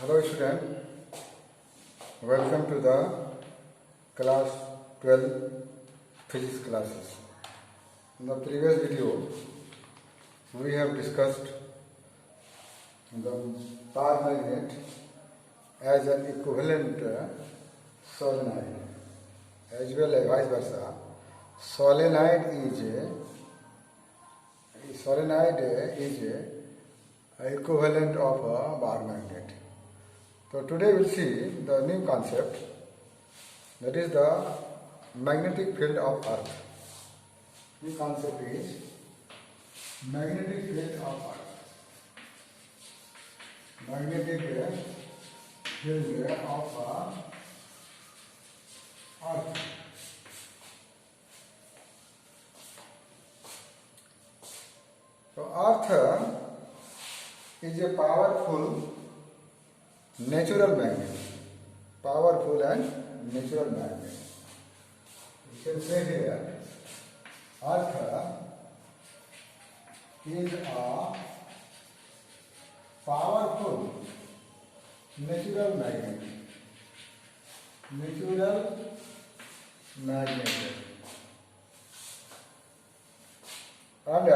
Hello student, welcome to the class 12 physics classes. In the previous video, we have discussed the bar magnet as an equivalent solenoid as well as vice versa. Solenoid is a equivalent of a bar magnet. So today we'll see the new concept, that is the magnetic field of Earth. New concept is magnetic field of Earth. Magnetic field of Earth. So Earth is a powerful natural magnet. Powerful and natural magnet. You can say here, Earth is a powerful natural magnet. Natural magnet. And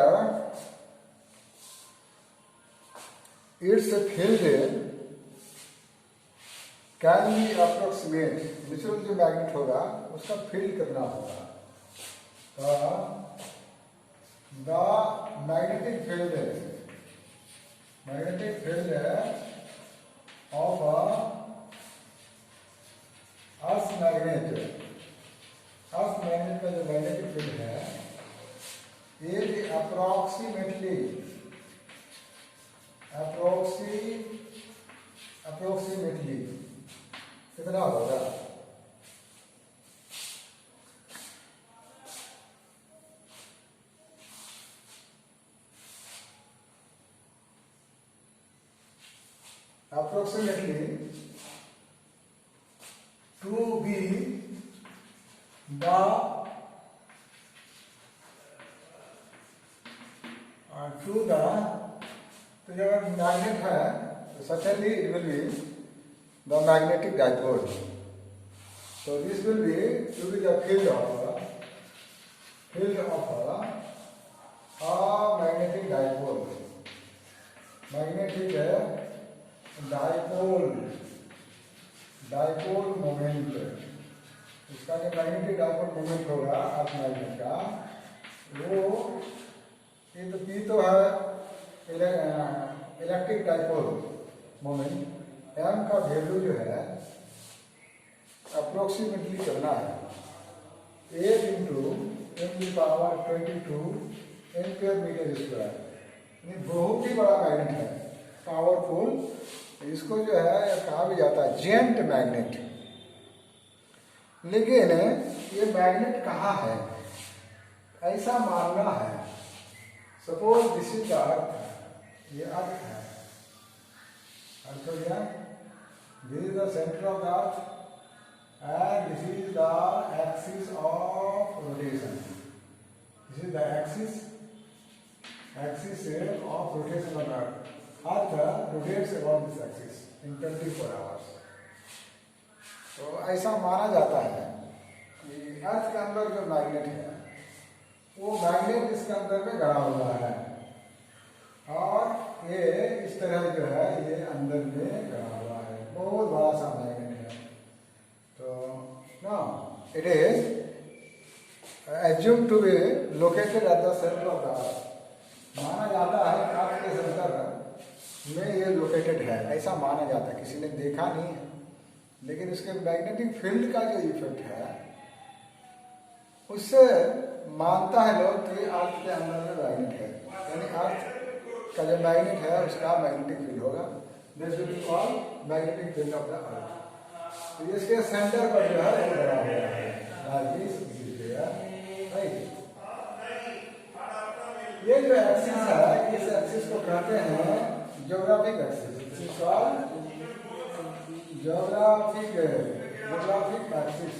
its field can be approximate. Natural जो magnet होगा उसका field कितना होगा. The magnetic field of earth magnet का जो magnetic field है is approximately कितना होगा. Approximately to be the तो जब मैग्नेट है तो certainly it will be the magnetic dipole. So this will be to be the field of a magnetic dipole. Magnetic dipole moment. इसका जो magnetic dipole moment होगा earth magnet का, वो ये तो पी तो है इलेक्ट्रिक डाइपोल मोमेंट. एम का वैल्यू जो है अप्रोक्सीमेटली करना है 8 इंटू 10⁻22 एम्पियर मीटर स्क्वायर. बहुत ही बड़ा मैग्नेट है, पावरफुल. इसको जो है कहा भी जाता है जेंट मैग्नेट. लेकिन ये मैग्नेट कहाँ है ऐसा मानना है. Suppose this is the earth. ये अर्थ है. अर्थ हो गया. This is the center of the earth and this is the axis of rotation. This is the axis of rotation of the earth. Earth rotates around this axis in 24 hours. तो ऐसा माना जाता है कि अर्थ के अंदर जो magnet है वो मैग्नेट इसके अंदर में गड़ा हुआ है और ये इस तरह जो है ये अंदर में गड़ा हुआ है. बहुत बड़ा सा मैग्नेट है. तो ना it is assume to be located at the centre of the earth. माना जाता है अर्थ के सेंटर में ये लोकेटेड है, ऐसा माना जाता है. किसी ने देखा नहीं है, लेकिन इसके मैग्नेटिक फील्ड का जो इफेक्ट है उससे मानता है लोग कि अर्थ के अंदर में मैग्नेट है. यानी अर्थ का जो मैग्नेट है उसका मैग्नेटिक फील्ड होगा. This will be called magnetic field of the earth. तो इसके सेंटर पर जो है वो बना हुआ है. ये जो एक्सिस है इस एक्सिस को कहते हैं ज्योग्राफिक एक्सिस. Geographic axis.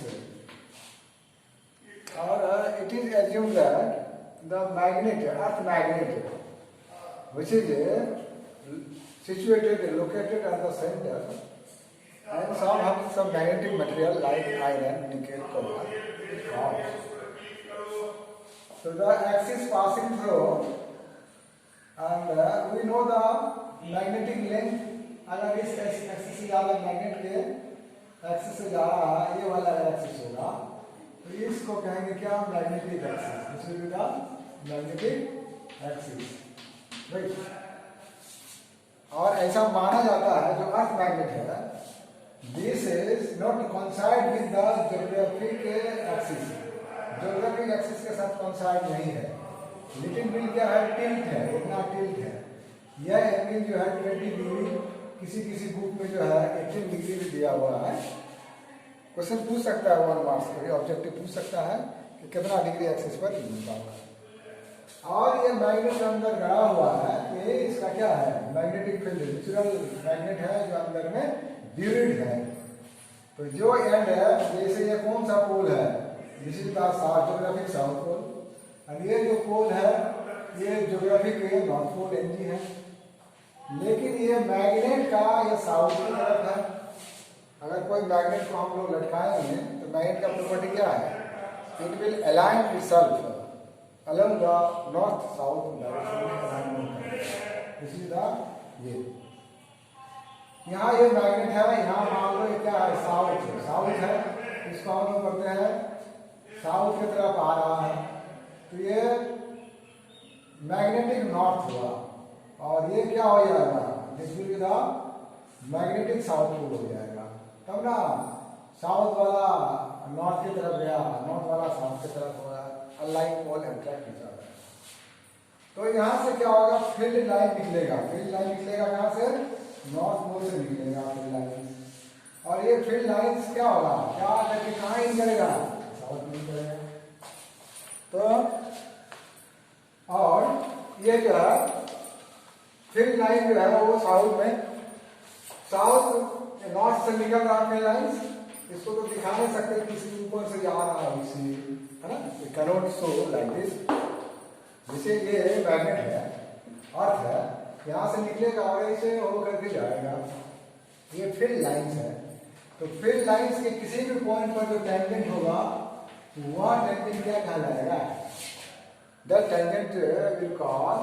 और it is assumed that the magnet, earth magnet, which is situated, located at the center, and some have some magnetic material like iron, nickel, cobalt. So the axis passing through, and we know the magnetic length. अगर इस axis से ज़्यादा magnet के axis से जा रहा है, ये वाला एक्सिस होगा, तो इसको कहेंगे क्या? Magnetic axis. This will be the magnetic axis, right. और ऐसा माना जाता है जो अर्थ मैग्नेट है, this is not coincide with the geographic axis. Geographic axis के साथ कोइंसाइड नहीं है. लिटिल बिल क्या है? टिल्ट है, इतना टिल्ट है. यह एंगल जो है 20 डिग्री, किसी किसी बुक में जो है 18 डिग्री भी दिया हुआ है. क्वेश्चन पूछ सकता है 1 मार्क्स का, ऑब्जेक्टिव पूछ सकता है कि कितना डिग्री एक्सिस पर मिलता हुआ है. और ये मैग्नेट अंदर गड़ा हुआ है, ये इसका क्या है? मैग्नेटिक फील्ड, नेचुरल मैग्नेट है जो अंदर में ड्यूरिड है. तो जो एंड है, जैसे ये कौन सा पोल है? This is the geographic south pole, और ये जो पोल है ये ज्योग्राफिक नॉर्थ पोल एनजी है. लेकिन ये मैग्नेट का ये साउथ की तरफ है. अगर कोई मैग्नेट को हम लोग लटकाएंगे तो मैग्नेट का प्रॉपर्टी क्या है? It will align itself along the north south direction. This is the ये यहाँ ये मैग्नेट है, यहाँ मान लो ये क्या है? साउथ. साउथ है, इसको हम लोग करते हैं साउथ की तरफ आ रहा है, तो ये मैग्नेटिक नॉर्थ हुआ. और ये क्या हो जाएगा? This will be the magnetic south pole हो जाएगा. तब ना साउथ वाला नॉर्थ की तरफ गया, नॉर्थ वाला साउथ की तरफ होगा, अलाइन पोल अट्रैक्ट हो जाएगा. तो यहाँ से क्या होगा? फील्ड लाइन निकलेगा. फील्ड लाइन निकलेगा कहाँ से? नॉर्थ पोल से निकलेगा फील्ड लाइन. और ये फील्ड लाइन क्या होगा? क्या करके कहाँ इन करेगा? साउथ में करेगा. तो और ये जो है फील्ड लाइन जो है वो साउथ में, साउथ नॉर्थ से निकल रहा फील्ड लाइन्स. इसको तो दिखा नहीं सकते किसी ऊपर से जा रहा है, इसी है ना. We cannot show like this. जैसे ये मैग्नेट है, अर्थ है, यहाँ से निकलेगा और ऐसे होकर के जाएगा. ये फील्ड लाइन्स है. तो फील्ड लाइन्स के किसी भी पॉइंट पर जो टेंजेंट होगा वह टेंजेंट क्या कहलाएगा? The tangent will call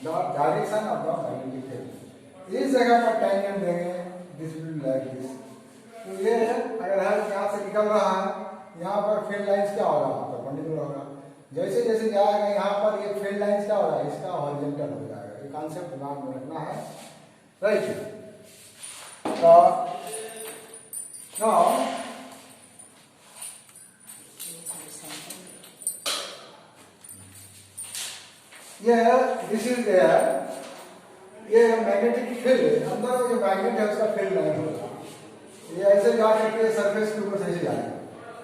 the direction of the magnetic field. इस जगह पर टेंजेंट देंगे, दिस विल लाइक दिस. तो ये अगर है यहाँ से निकल रहा है, यहाँ पर फील्ड लाइन्स क्या होगा? परपेंडिकुलर होगा. जैसे जैसे जाएगा यहाँ पर ये फील्ड लाइन्स क्या होगा? इसका हॉरिजॉन्टल हो जाएगा. ये कॉन्सेप्ट दिमाग में रखना है, right. Now this is there. ये मैग्नेटिक फील्ड, अंदर जो मैग्नेट है उसका फील्ड लाइन होगा. ये ऐसे जा करके सरफेस के ऊपर से जाएगा.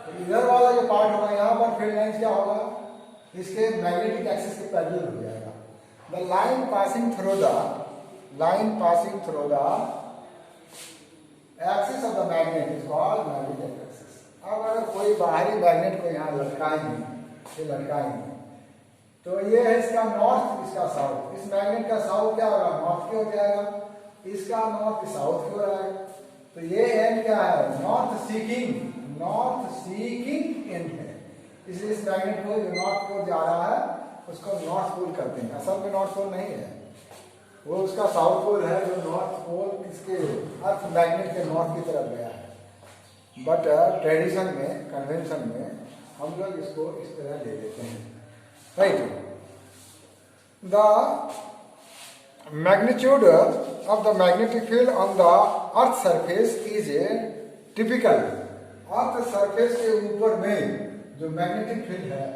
तो इधर वाला जो पार्ट होगा, यहाँ पर फील्ड लाइन क्या होगा? इसके मैग्नेटिक एक्सिस के पैरेलल हो जाएगा. The line passing through the axis of the magnet is called magnetic axis. अब अगर कोई बाहरी मैग्नेट को यहाँ लटकाएंगे तो ये है इसका नॉर्थ, इसका साउथ. इस मैग्नेट का साउथ क्या होगा? नॉर्थ की हो जाएगा. इसका नॉर्थ साउथ की हो जाएगा. तो ये एंड क्या है? नॉर्थ सीकिंग एंड है. इसलिए इस मैग्नेट को जो नॉर्थ पोल जा रहा है उसको नॉर्थ पोल कहते हैं. असल में नॉर्थ पोल नहीं है, वो उसका साउथ पोल है जो नॉर्थ पोल इसके अर्थ मैग्नेट के नॉर्थ की तरफ गया है. बट ट्रेडिशन में, कन्वेंशन में हम लोग इसको इस तरह ले लेते हैं, right. The magnitude of the magnetic field on the earth surface is a typical. Earth surface के ऊपर में जो मैग्नेटिक फील्ड है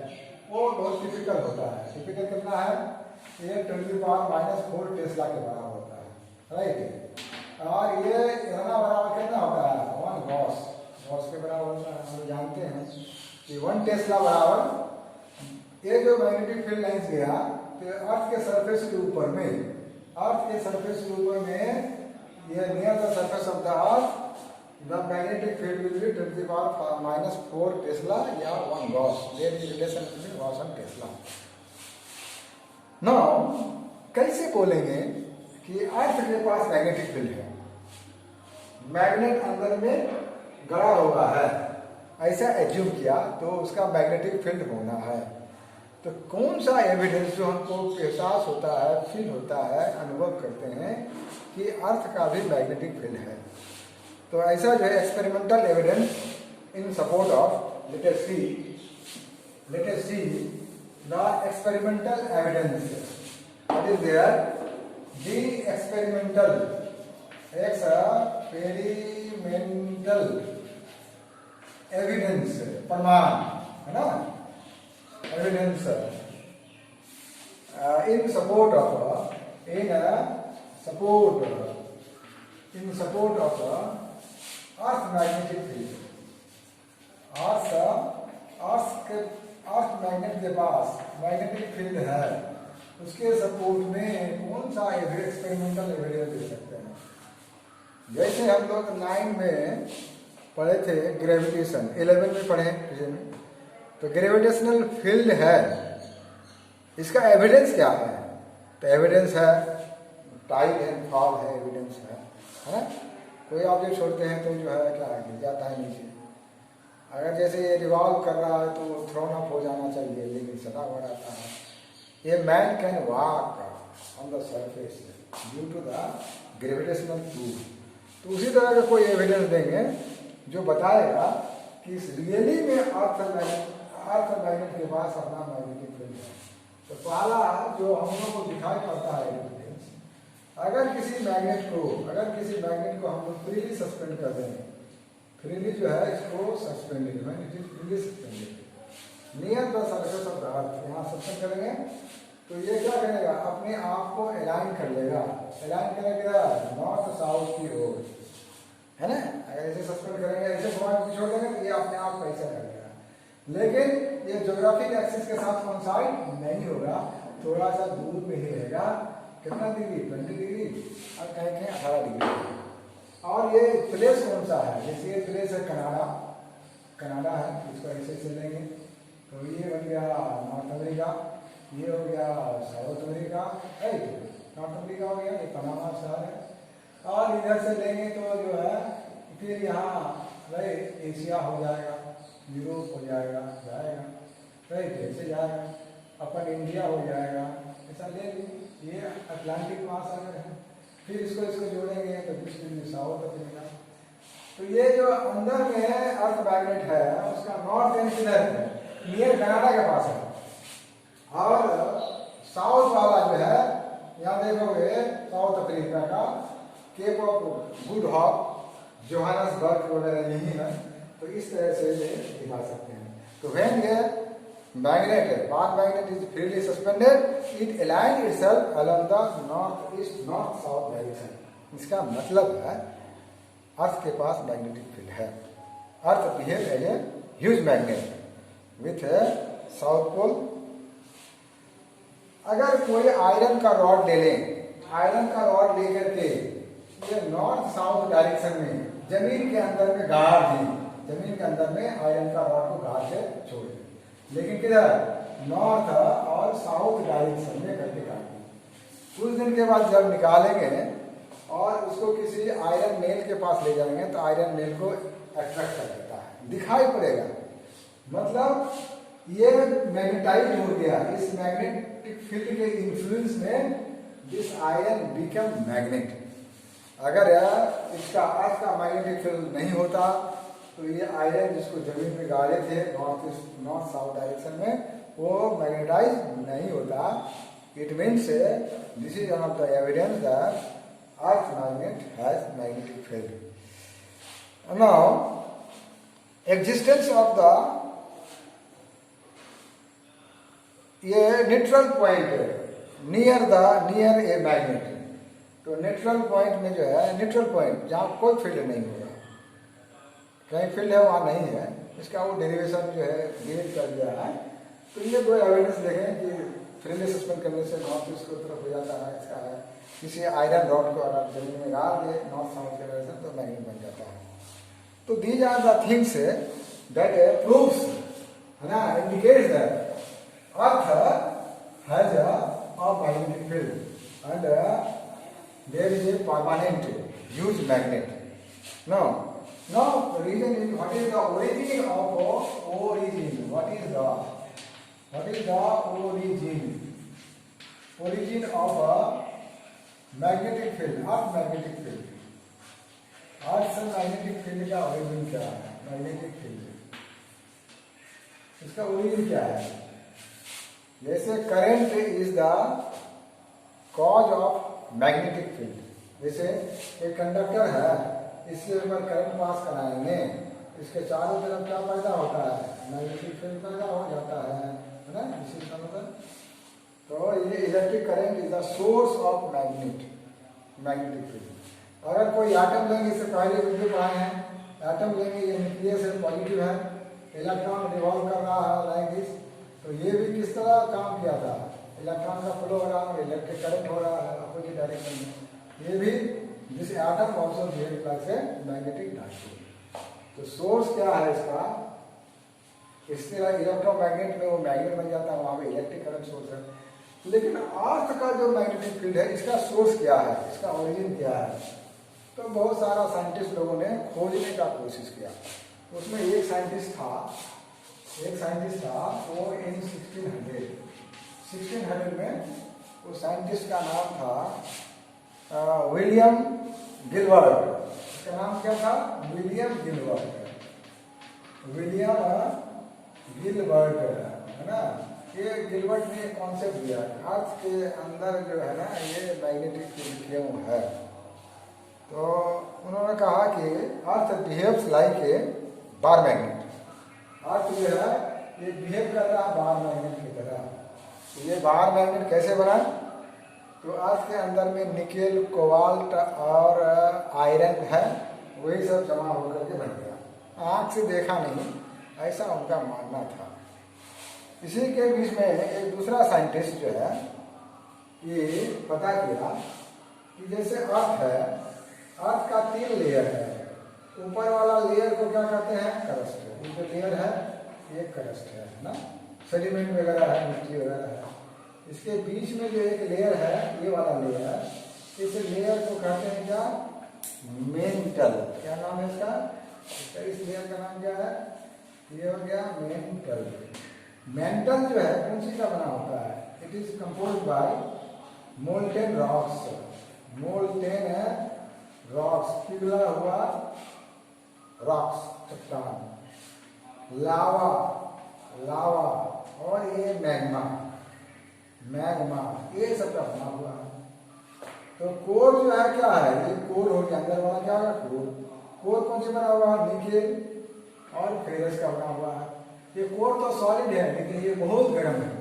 वो बहुत टिपिकल होता है. टिपिकल कितना है? ये 10⁻⁻4 टेस्ला के बराबर होता है, राइट. और ये इतना बराबर कितना होता है? 1 गॉस के बराबर होता है. हम जानते हैं कि 1 टेस्ला बराबर, ये जो मैग्नेटिक फील्ड लाइन्स गया तो अर्थ के सरफेस के ऊपर में, ये near the surface of the earth, the magnetic field will be 10⁻⁻4 tesla या 1 gauss. There is relation between gauss and tesla. Now कैसे बोलेंगे कि अर्थ के पास मैग्नेटिक फील्ड है, मैग्नेट अंदर में गड़ा हुआ है, ऐसा एज्यूम किया तो उसका मैग्नेटिक फील्ड होना है। तो कौन सा एविडेंस जो हमको एहसास होता है, फील होता है, अनुभव करते हैं कि अर्थ का भी मैग्नेटिक फील्ड है। तो ऐसा जो है experimental evidence in support of let us see the experimental evidence what is there the experimental evidence प्रमाण है ना, evidence in support of earth magnetic field. Earth magnet के पास मैग्नेटिक फील्ड है, उसके सपोर्ट में कौन सा एक्सपेरिमेंटल एविडेंस दे सकते हैं। जैसे हम लोग 9 में पढ़े थे ग्रेविटेशन, 11 में पढ़े किसी में, तो ग्रेविटेशनल फील्ड है, इसका एविडेंस क्या है। तो एविडेंस है टाइड एंड फॉल है, एविडेंस है ना। कोई ऑब्जेक्ट छोड़ते हैं तो जो है क्या गिर जाता है नीचे, अगर जैसे ये रिवॉल्व कर रहा है तो थ्रोन अप हो जाना चाहिए, लेकिन सदा हुआ रहता है। ये man can walk on the surface due to the gravitational pull. तो उसी तरह का कोई एविडेंस देंगे जो बताएगा कि रियली में अर्थ मैग्नेट के पास अपना मैग्नेटिक फील्ड है। तो पहला जो हम लोग को दिखाई पड़ता है एविडेंस, अगर किसी मैग्नेट को हम लोग फ्रीली सस्पेंड कर देंगे, फ्रीली जो है इसको suspended freely suspended near the surface of the अर्थ, यहाँ सस्पेंड करेंगे तो ये क्या करेगा, अपने आप को अलाइन कर लेगा। अलाइन करेगा नॉर्थ साउथ की ओर, है ना। अगर ऐसे सस्पेंड करेंगे, ऐसे घुमा छोड़ देंगे तो ये अपने आप ऐसा करेगा, लेकिन ये ज्योग्राफिक एक्सिस के साथ कोइंसाइड नहीं होगा, थोड़ा सा दूर में ही रहेगा। कितना डिग्री, 20 डिग्री और कहीं कहीं 18 डिग्री। और ये प्लेस कौन सा है, जैसे ये प्लेस है कनाडा है, इसको ऐसे चलेंगे तो ये बन गया नॉर्थ अमेरिका, ये हो गया साउथ अमेरिका, नॉर्थ अमेरिका हो गया, ये पनामा शहर है। और इधर से लेंगे तो जो है फिर यहाँ भाई एशिया हो जाएगा, यूरोप हो जाएगा, राइट, ऐसे जाएगा, अपन इंडिया हो जाएगा, ऐसा ले लीजिए। ये अटलांटिक महासागर है, फिर इसको जोड़ेंगे तो बीच साउथ अफ्रीका। तो ये जो अंदर में अर्थ मैग्नेट है उसका नॉर्थ एंड किधर है, नियर कनाडा के पास है। और साउथ वाला जो है यहाँ देखोगे साउथ अफ्रीका का Cape of Good Hope, Johannesburg वगैरह यही है। तो इस तरह से ये दिखा सकते हैं। तो व्हेन ये path magnet is freely suspended, it align itself along the north east north south direction. इसका मतलब है अर्थ के पास मैग्नेटिक फील्ड है। Earth behave as a huge magnet with south pole. अगर कोई आयरन का रॉड ले लें, आयरन का रॉड लेकर के ये नॉर्थ साउथ डायरेक्शन में जमीन के अंदर में गाड़ दी, जमीन के अंदर में आयरन का रॉड को गाड़ के छोड़ दें, लेकिन किधर, नॉर्थ और साउथ डायरेक्शन में करके काट दी। कुछ दिन के बाद जब निकालेंगे और उसको किसी आयरन नेल के पास ले जाएंगे तो आयरन नेल को अट्रैक्ट कर देता है, दिखाई पड़ेगा। मतलब ये मैग्नेटाइज हो गया, इस मैग्नेटिक फील्ड के इन्फ्लुएंस में दिस आयरन बिकम मैग्नेट। अगर इसका अर्थ का मैग्नेटिक फील्ड नहीं होता तो ये आयरन जिसको जमीन में गाड़े थे नॉर्थ साउथ डायरेक्शन में, वो मैग्नेटाइज नहीं होता। It means this is one of the evidence that earth magnet has magnetic field. Now existence of the ये neutral point near a magnet. तो न्यूट्रल पॉइंट में जो है, न्यूट्रल पॉइंट जहाँ कोई फील्ड नहीं होगा, कहीं फील्ड है वहाँ नहीं है, इसका वो डेरिवेशन जो है गिवन कर दिया है। तो ये दो एविडेंस देखें कि फ्रीली सस्पेंड करने से नॉर्थ ईस्ट की तरफ हो जाता है। इसका है किसी आयरन रॉड को अगर जमीन में गाड़ दे नॉर्थ साउथ के डायरेक्शन तो मैग्नेट बन जाता है। तो these are the things that proves, है ना, indicates that earth has a magnetic field and there is a permanent huge magnet. No. Now, reason is what is the origin of origin? What is the origin of a magnetic field? Earth magnetic field. Earth से magnetic field का origin क्या है? Magnetic field. इसका origin क्या है? जैसे current is the cause of magnetic field. जैसे एक कंडक्टर है, इसके ऊपर करंट पास कराएंगे, इसके चारों तरफ क्या पैदा होता है? मैग्नेटिक फील्ड पैदा हो जाता है ना? इसी मतलब तो ये electric current is the source of magnetic field. अगर कोई एटम लेंगे, इससे पहले वीडियो पढ़ाए हैं, एटम लेंगे, ये न्यूक्लियस है, पॉजिटिव है, इलेक्ट्रॉन रिवॉल्व कर रहा है लाइक दिस. तो ये भी किस तरह काम किया था? इलेक्ट्रॉन का फ्लो हो रहा है, इलेक्ट्रिक करंट हो रहा है अपोजिट डायरेक्शन में. ये भी this atom also behave like a magnetic dipole. तो सोर्स क्या है इसका? इस तरह इलेक्ट्रोमैग्नेट में वो मैग्नेट बन जाता है, वहां पे इलेक्ट्रिक करंट सोर्स है. लेकिन अर्थ का जो मैग्नेटिक फील्ड है, इसका सोर्स क्या है? इसका ओरिजिन क्या है? तो बहुत सारा साइंटिस्ट लोगों ने खोजने का कोशिश किया. उसमें एक साइंटिस्ट था, वो इन 1600 में वो साइंटिस्ट का नाम था विलियम गिलबर्ट. इसका नाम क्या था? विलियम गिलबर्ट है ना. ये गिलबर्ट ने कॉन्सेप्ट दिया, अर्थ के अंदर जो है ना ये मैग्नेटिक फील्ड क्यों है. तो उन्होंने कहा कि earth behaves like a bar magnet. Earth जो है ये बिहेव कर रहा है बार मैग्नेट की तरह. तो ये बार मैग्नेट कैसे बना? तो अर्थ के अंदर में निकेल, कोबाल्ट और आयरन है, वही सब जमा होकर के बन गया. आँख से देखा नहीं, ऐसा उनका मानना था. इसी के बीच में एक दूसरा साइंटिस्ट जो है ये पता किया कि जैसे अर्थ है, अर्थ का 3 लेयर है. ऊपर वाला लेयर को क्या कहते हैं? क्रस्ट. ये जो लेयर है ये क्रस्ट है ना, सेडिमेंट वगैरह है, मिट्टी वगैरह है. इसके बीच में जो एक लेयर है, ये वाला लेयर, इस लेयर को कहते हैं क्या? मेंटल. क्या नाम है इसका? इस लेयर का नाम क्या है? ये हो गया मेंटल. मेंटल जो है कौन सी का बना होता है? It is compose bye molten rocks. पिघला हुआ रॉक्स, चट्टान, लावा और ये मैग्मा, ये सब का बना हुआ है. तो कोर जो है क्या है? ये कोर हो गया, अंदर वाला क्या होगा? कोर कौन से बना हुआ है? निकेल और फेरस का बना हुआ है. ये कोर तो सॉलिड है, लेकिन ये बहुत गर्म है.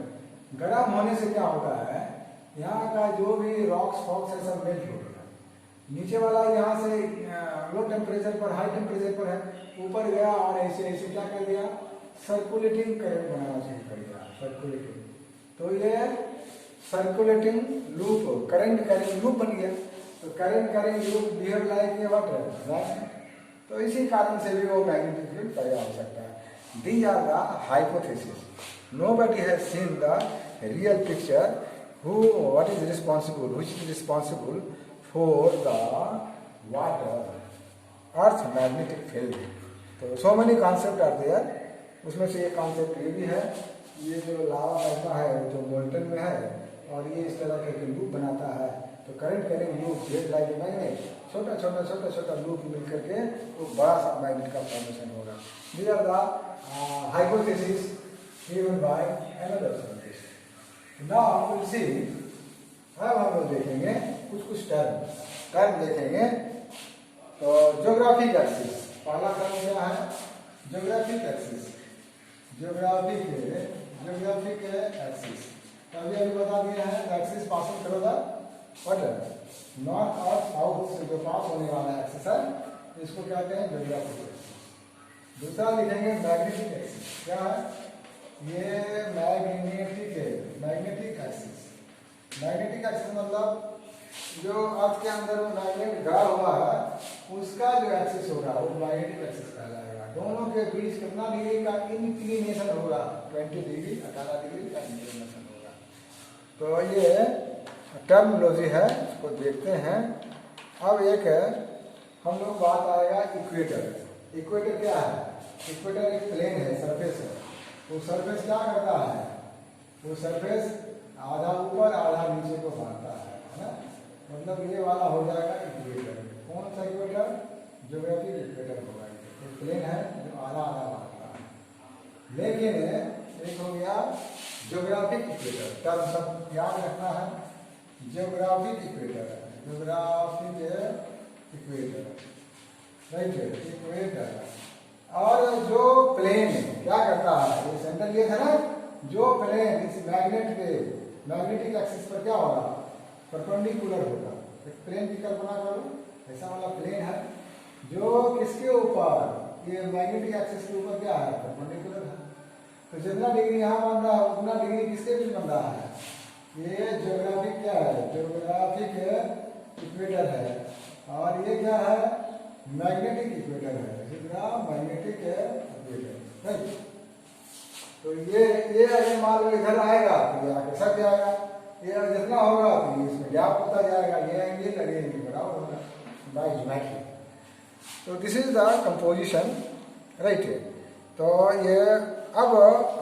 गर्म होने से क्या होता है? यहाँ का जो भी रॉक्स फॉक्स है सब मेल्ट हो गया. नीचे वाला यहाँ से लो टेम्परेचर पर, हाई टेम्परेचर पर है, ऊपर गया और ऐसे क्या कर दिया? सर्कुलेटिंग करंट बनाना शुरू कर दिया. सर्कुलेटिंग. तो ये सर्कुलेटिंग लूप, करंट लूप बन गया. तो current loop behave like a water. तो इसी कारण से भी वो मैग्नेटिक फील्ड पैदा हो सकता है. These are the hypotheses. Nobody has seen the real picture. Which is responsible for the water, Earth magnetic field. तो so many concepts are there. उसमें से एक कॉन्सेप्ट ये भी है, ये जो लावा मैग्मा है जो मोल्टन में है और ये इस तरह के लूप बनाता है. तो current loop jet like magnet, छोटा लूप मिल करके वो बड़ा सा मैग्नेट का फॉर्मेशन होगा. These are the hypothesis given by another scientist. Now we'll see. अब हम लोग देखेंगे कुछ टर्म देखेंगे. तो ज्योग्राफिक एक्सिस, पहला टर्म क्या है? Geographic axis. अभी बता दिया है axis passing through the water, north और साउथ से जो पास होने वाला एक्सिस है इसको क्या कहते हैं? Geographic axis. दूसरा लिखेंगे मैग्नेटिक एक्सिस. क्या है ये? Magnetic axis. मतलब जो अर्थ के अंदर मैग्नेट गड़ा हुआ है उसका जो एक्सिस होगा वो मैग्नेटिक एक्सिस कहलाएगा. दोनों के बीच कितना डिग्री का इंक्लिनेशन होगा? 20 डिग्री, 18 डिग्री का इंक्लिनेशन होगा. तो ये टर्मिनोलॉजी है उसको देखते हैं। अब एक हम लोग बात आएगा इक्वेटर। इक्वेटर क्या है? इक्वेटर एक प्लेन है, सरफेस है। वो सरफेस क्या करता है? वो सरफेस आधा ऊपर आधा नीचे को बांटता है ना। मतलब ये वाला हो जाएगा इक्वेटर। कौन सा इक्वेटर? ज्योग्राफिक इक्वेटर होगा। एक प्लेन है जो आधा आधा बांटता है। लेकिन एक हो गया ज्योग्राफिक इक्वेटर। टर्म सब याद रखना है। Geographic equator, geographic equator, right, equator. और जो प्लेन क्या करता है, ये सेंटर ये था ना, जो प्लेन इस मैग्नेट के मैग्नेटिक एक्सिस पर क्या होगा? परपेंडिकुलर होगा। एक प्लेन की कल्पना करो, ऐसा वाला प्लेन है जो किसके ऊपर? ये मैग्नेटिक एक्सिस के ऊपर क्या है? परपेंडिकुलर है। तो जितना डिग्री यहाँ बन रहा है उतना डिग्री किसके भी बन रहा है? ये ज्योग्राफिक क्या है? ज्योग्राफिक इक्वेटर है। और ये क्या है? मैग्नेटिक इक्वेटर है। जितना मैग्नेटिक इक्वेटर, राइट। तो ये अगर मान लो इधर आएगा तो ये आगे सट जाएगा। ये जितना होगा तो ये इसमें गैप होता जाएगा। ये एंगल और ये एंगल बराबर होगा बाय ज्योमेट्री। तो this is the composition, right. तो ये अब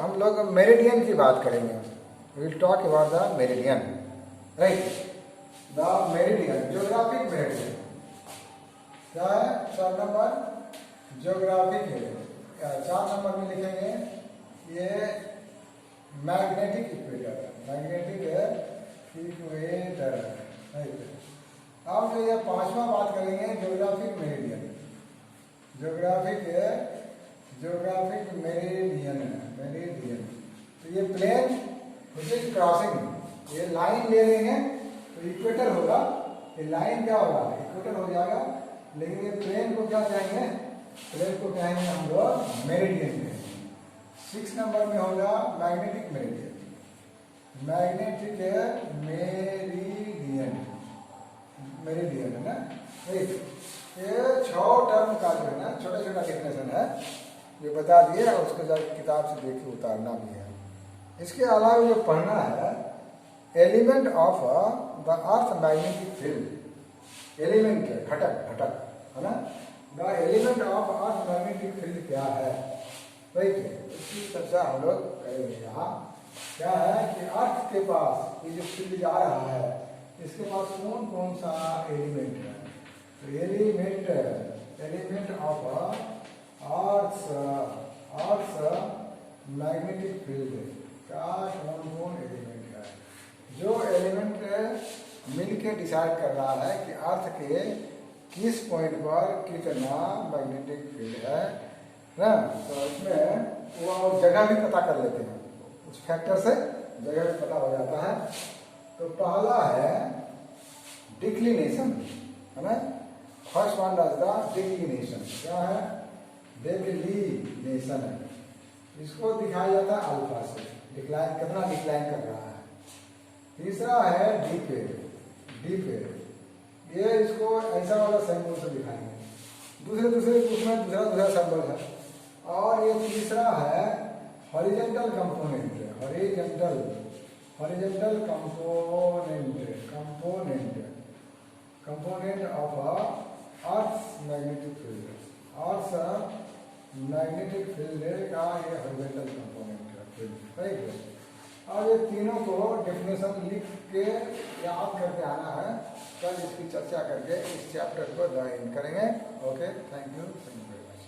हम लोग मेरिडियन की बात करेंगे। We will talk about the meridian, right. The meridian, geographic meridian क्या है? 4 नंबर ज्योग्राफिक है। 4 नंबर में लिखेंगे ये magnetic equator, magnetic equator, right. अब जो ये 5वां बात करेंगे geographic meridian. Geographic meridian, meridian. तो ये प्लेन विच इज क्रॉसिंग, ये लाइन ले लेंगे तो इक्वेटर होगा। ये लाइन क्या होगा? इक्वेटर हो जाएगा। लेकिन ये प्लेन को क्या कहेंगे? प्लेन को कहेंगे हम लोग मेरिडियन कहेंगे। 6 नंबर में होगा magnetic meridian, magnetic meridian, meridian है ना, राइट। ये 6 टर्म का जो है ना छोटा छोटा डेफिनेशन है, ये बता दिए और उसको जाकर किताब से देख के उतारना भी है। इसके अलावा जो पढ़ना है element of the earth magnetic field. Element है, घटक, घटक है ना। The element of earth magnetic field क्या है, राइट। इसकी चर्चा हम लोग करेंगे। यहाँ क्या है कि अर्थ के पास ये जो फील्ड जा रहा है इसके पास कौन कौन सा एलिमेंट है? तो element of earth magnetic field का कौन कौन एलिमेंट है? जो एलिमेंट मिलके डिसाइड कर रहा है कि अर्थ के किस पॉइंट पर कितना मैग्नेटिक फील्ड है ना। तो इसमें वो जगह भी पता कर लेते हैं, उस फैक्टर से जगह भी पता हो जाता है। तो पहला है डिक्लिनेशन, है ना। First one is the declination. क्या है? डिक्लिनेशन है। इसको दिखाया जाता है अल्फा से, डिक्लाइन कितना डिक्लाइन कर रहा है। तीसरा है डीपेड, ये इसको ऐसा वाला सिंबल से दिखाएंगे। दूसरे ग्रुप में दूसरा सिंबल है। और ये तीसरा है horizontal component, horizontal component of earth magnetic field. Earth magnetic field का ये हॉरिजॉन्टल कंपोनेंट है फील्ड, राइट। और ये तीनों को डेफिनेशन लिख के याद करके आना है। कल इसकी चर्चा करके इस चैप्टर को ज्वाइन करेंगे। Okay, thank you very much.